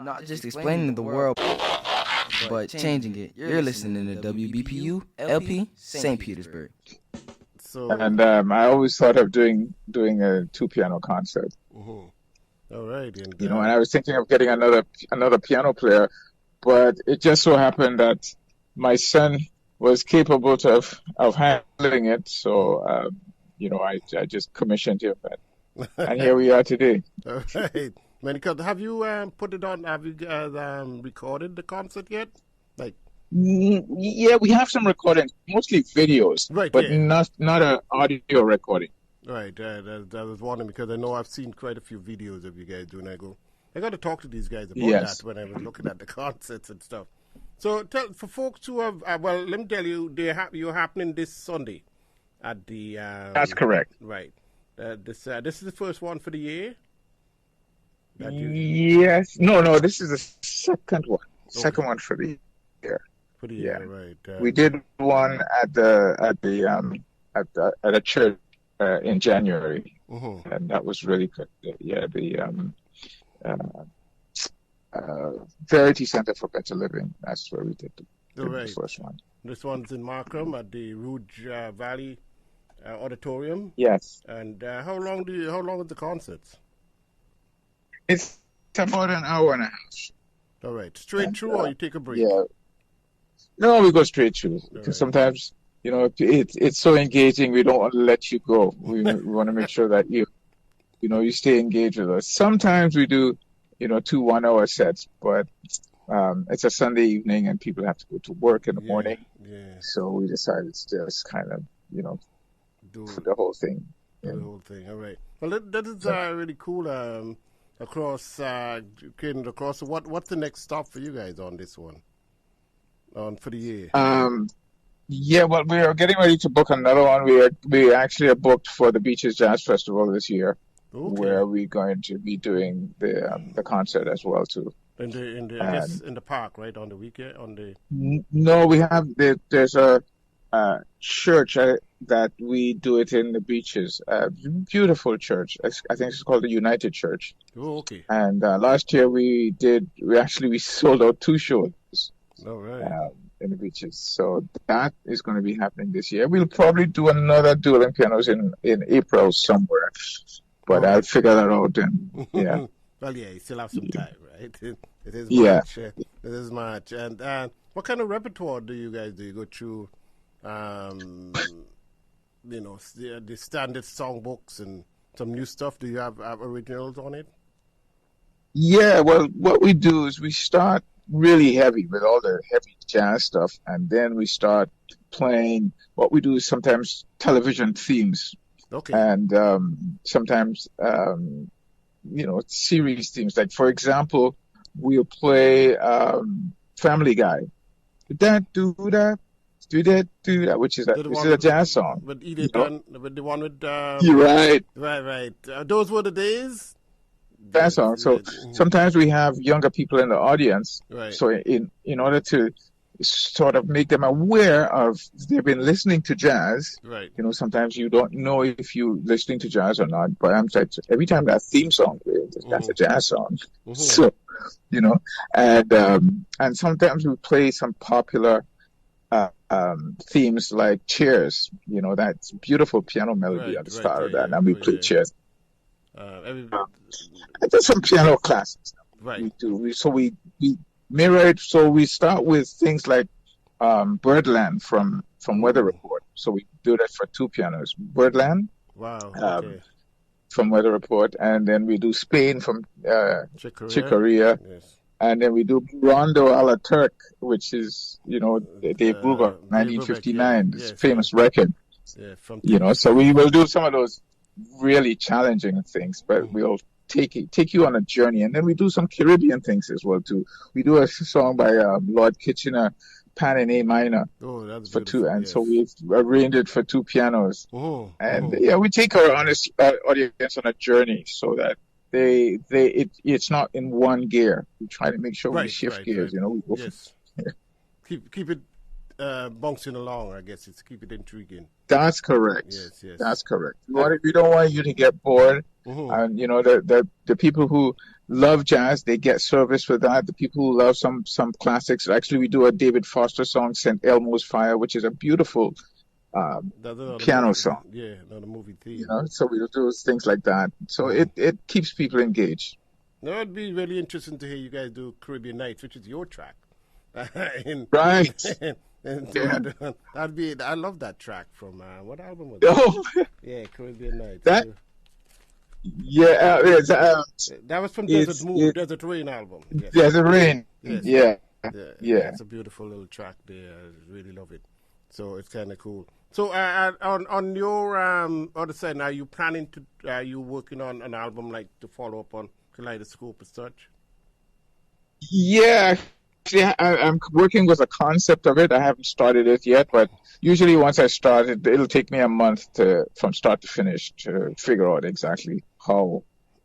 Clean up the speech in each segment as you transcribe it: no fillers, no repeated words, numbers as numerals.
not just explaining the world, but changing it. You're listening to WBPU LP St. Petersburg. And I always thought of doing a two piano concert. All right, and and I was thinking of getting another piano player, but it just so happened that my son was capable of handling it, so I just commissioned him, and here we are today. All right, Manicure, have you put it on? Have you recorded the concert yet? Yeah, we have some recordings, mostly videos, right? But not an audio recording. Right. I was wondering because I know I've seen quite a few videos of you guys doing. I got to talk to these guys about that when I was looking at the concerts and stuff. So for folks who have, let me tell you, you're happening this Sunday at the. That's correct. Right. This is the first one for the year. Yes. No. This is the second one. Okay. Second one for the year. For the year, right. We did one at a church in January, and that was really good. The Verity Center for Better Living. That's where we did the first one. This one's in Markham at the Rouge Valley Auditorium. Yes. And how long is the concerts? It's about an hour and a half. All right, straight through, or you take a break? Yeah. No, we go straight through. Because sometimes, it's so engaging. We don't want to let you go. We want to make sure that you stay engaged with us. Sometimes we do, 2 1-hour sets, but it's a Sunday evening and people have to go to work in the morning. Yeah. So we decided to just kind of, do the whole thing. The whole thing. All right. Well, that is really cool. Across. What's the next stop for you guys on this one? For the year? Well, we are getting ready to book another one. We actually are booked for the Beaches Jazz Festival this year, where we're going to be doing the concert as well too. In the park, right, on the weekend No, we have there's a church that we do it in the beaches. Beautiful church. I think it's called the United Church. Oh, okay. And last year we sold out 2 shows. All right. In the beaches. So that is going to be happening this year. We'll probably do another dueling pianos in April somewhere. But I'll figure that out and yeah. Well, yeah, you still have some time, right? It is March. It is March. And what kind of repertoire do you guys do? You go through, the standard songbooks and some new stuff. Do you have originals on it? Yeah, well, what we do is we start really heavy with all the heavy jazz stuff, and then we start playing. What we do is sometimes television themes, and sometimes series themes. Like for example, we'll play Family Guy, which is a jazz song. With Edith, with the one with right. Those were the days. That song. So sometimes we have younger people in the audience. Right. So in order to sort of make them aware of, they've been listening to jazz. Right. Sometimes you don't know if you're listening to jazz or not. But I'm like, every time that theme song plays, that's a jazz song. So, and sometimes we play some popular themes like Cheers. That's beautiful piano melody at the start of that, and we play Cheers. And there's some piano classics. Right. We do. We mirror it. So we start with things like Birdland from Weather Report. So we do that for 2 pianos. Birdland. Wow. From Weather Report, and then we do Spain from Chicoria. Yes. And then we do Rondo a la Turk, which is Dave Brubeck, 1959, this famous record. Yeah. So we will do some of those really challenging things, but we'll take you on a journey, and then we do some Caribbean things as well too. We do a song by Lord Kitchener, Pan in A minor, that's for 2, and yes. so we've arranged it for 2 pianos. We take our audience on a journey so that it's not in one gear. We try to make sure we shift gears. We go keep it bouncing along. I guess it's keep it intriguing. That's correct. Yes. That's correct. We don't want you to get bored. And the people who love jazz, they get service with that. The people who love some classics, actually, we do a David Foster song, St. Elmo's Fire, which is a beautiful piano song. Yeah, not a movie theme. So we do things like that. So it keeps people engaged. No, it'd be really interesting to hear you guys do Caribbean Nights, which is your track. Right. That'd be. I love that track from what album was it? Oh. Yeah, Caribbean Nights. That was from Desert Rain album. Yes. Desert Rain. Yes. Yeah. It's a beautiful little track there. I really love it. So it's kind of cool. So on your other side, are you planning to? Are you working on an album like to follow up on Kaleidoscope and such? Yeah. Actually, I'm working with a concept of it. I haven't started it yet, but usually once I start it, it'll take me a month from start to finish to figure out exactly how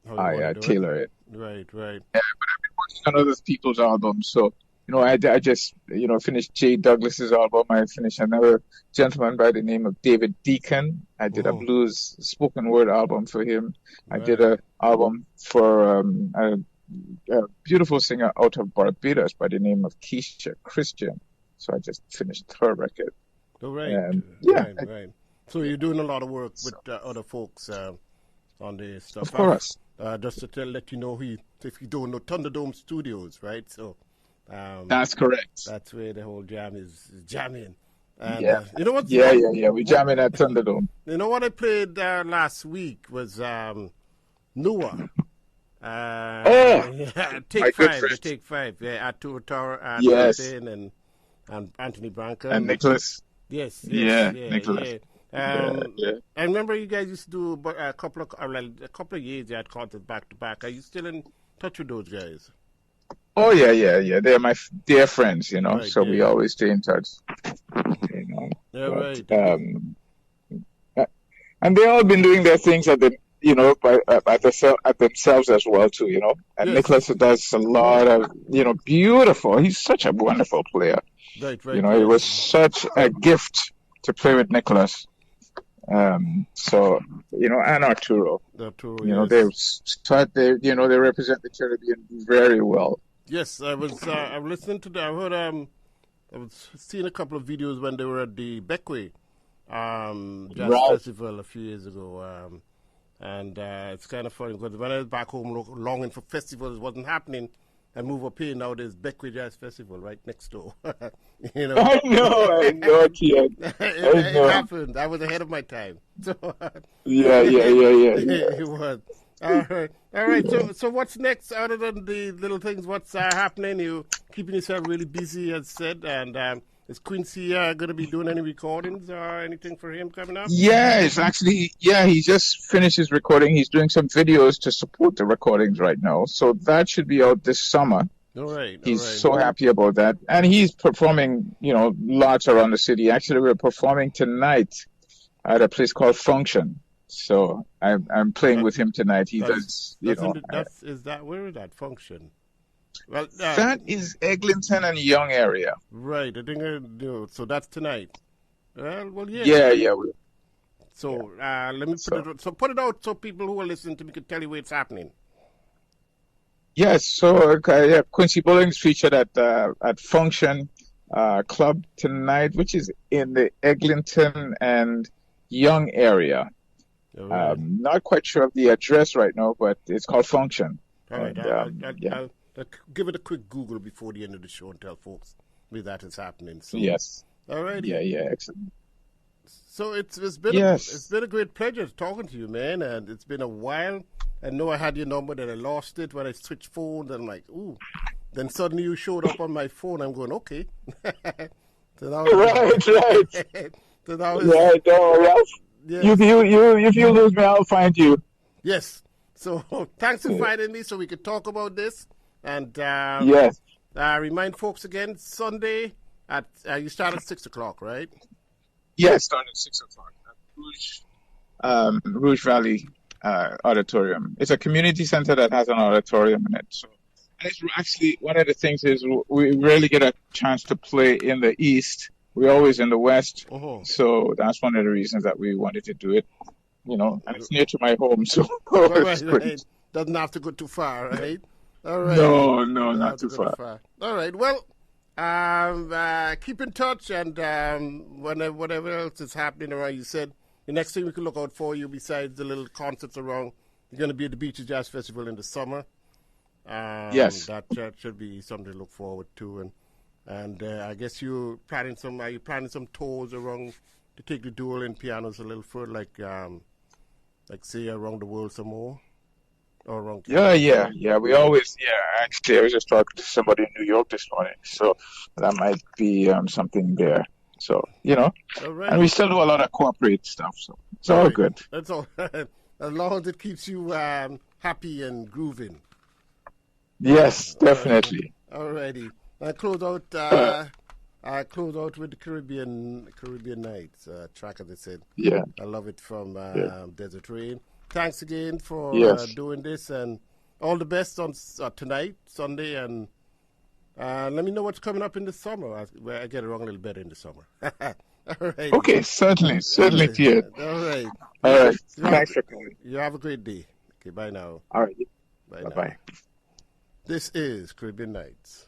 I tailor it. Right. Yeah, but I've been working on other people's albums. So, I just, finished Jay Douglas's album. I finished another gentleman by the name of David Deacon. I did a blues spoken word album for him. Right. I did an album for a beautiful singer out of Barbados by the name of Keisha Christian. So I just finished her record. Oh, right. Right. So you're doing a lot of work with other folks on this stuff. Of course. Just to let you know, if you don't know, Thunderdome Studios, right? So that's correct. That's where the whole jam is jamming. And, yeah. You know what? Yeah. We jamming at Thunderdome. You know what I played last week was Noah. Take Five. Yeah, Arturo Toro, yes. and Anthony Branca and Nicholas. Yes. Nicholas. I remember you guys used to do a couple of years you had concerts back to back. Are you still in touch with those guys? Oh yeah. They're my dear friends, Right, so we always stay in touch. Right. And they all been doing their things at themselves as well too, And yes. Nicholas does a lot of, beautiful. He's such a wonderful player. Right. It was such a gift to play with Nicholas. And Arturo. Yes. They represent the Caribbean very well. Yes, I was listening to that. I was seeing a couple of videos when they were at the Beckway Jazz Festival a few years ago. And it's kind of funny because when I was back home longing for festivals, it wasn't happening. I moved up here, now there's Beckway Jazz Festival right next door. I know, Tien. It happened. I was ahead of my time. So, yeah. It was. All right. So what's next other than the little things? What's happening? You keeping yourself really busy, as said, and is Quincy going to be doing any recordings or anything for him coming up? Yes, actually, he just finished his recording. He's doing some videos to support the recordings right now. So that should be out this summer. All right. He's so happy about that. And he's performing, lots around the city. Actually, we're performing tonight at a place called Function. So I'm playing with him tonight. He does, where is that Function? Well, that is Eglinton and Young area. Right, I think so. That's tonight. Well, yeah. Yeah. So let me put it out so people who are listening to me can tell you where it's happening. Yes. So Quincy Bullen is featured at Function Club tonight, which is in the Eglinton and Young area. Right. Not quite sure of the address right now, but it's called Function. All right. I'll give it a quick Google before the end of the show and tell folks where that is happening. So, yes. All right. Yeah, excellent. So it's been a great pleasure talking to you, man, and it's been a while. I know I had your number, then I lost it when I switched phones, and I'm like, ooh. Then suddenly you showed up on my phone. I'm going, okay. So now right. So now don't worry. Yes. If you lose me, I'll find you. Yes. So thanks for finding me so we could talk about this. And yes. Remind folks again, Sunday at you start at 6:00, right? Yes, start at 6:00 at Rouge Valley Auditorium. It's a community center that has an auditorium in it. So it's actually one of the things is we rarely get a chance to play in the East. We're always in the West. Uh-huh. So that's one of the reasons that we wanted to do it. and it's near to my home, so it's great. Right. Doesn't have to go too far, right? All right. No, not too far. All right. Well, keep in touch, and whatever else is happening around, you said the next thing we can look out for you besides the little concerts around. You're going to be at the Beaches Jazz Festival in the summer. Yes, that should be something to look forward to, and I guess are you planning some tours around to take the dual and pianos a little further, like say around the world some more, or around Canada? Yeah. We always, actually, I was just talking to somebody in New York this morning, so that might be something there. So and we still do a lot of corporate stuff, so it's all good. That's all right. As long as it keeps you happy and grooving. Yes, definitely. Alrighty. I close out with the Caribbean Nights track, as I said. Yeah. I love it from Desert Rain. Thanks again for doing this, and all the best on tonight, Sunday, and let me know what's coming up in the summer. I get it wrong a little better in the summer. All right. Okay, certainly, Tien. All right. Thanks for coming. You have a great day. Okay, bye now. All right. Bye. This is Caribbean Nights.